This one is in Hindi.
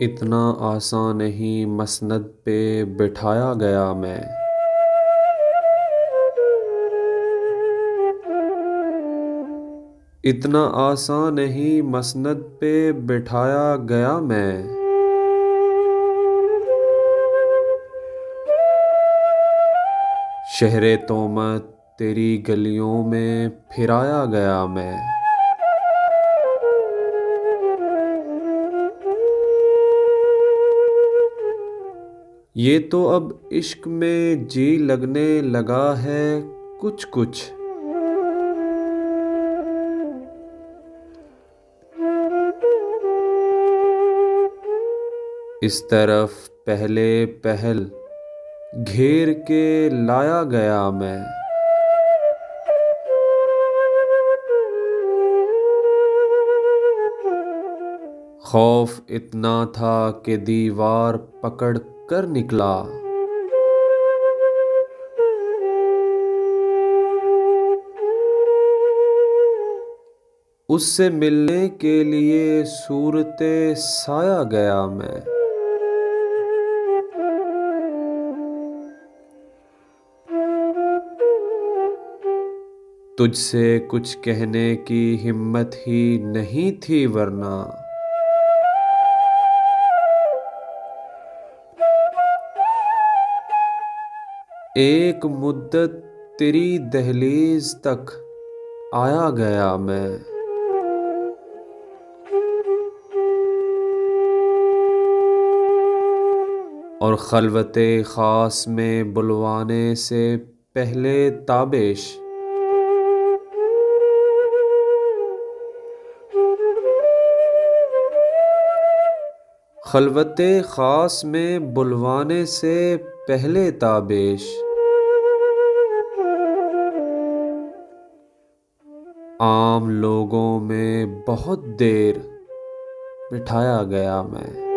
इतना आसान नहीं मसनद पे बिठाया गया मैं। इतना आसान नहीं मसनद पे बिठाया गया मैं। शहरे तोमत तेरी गलियों में फिराया गया मैं। ये तो अब इश्क में जी लगने लगा है कुछ कुछ। इस तरफ पहले पहल घेर के लाया गया मैं। खौफ इतना था कि दीवार पकड़ कर निकला। उससे मिलने के लिए सूरते साया गया मैं। तुझसे कुछ कहने की हिम्मत ही नहीं थी वरना। एक मुद्दत तेरी दहलीज तक आया गया मैं। और खलवते ख़ास में बुलवाने से पहले ताबिश खलवते ख़ास में बुलवाने से पहले ताबिश आम लोगों में बहुत देर बिठाया गया मैं।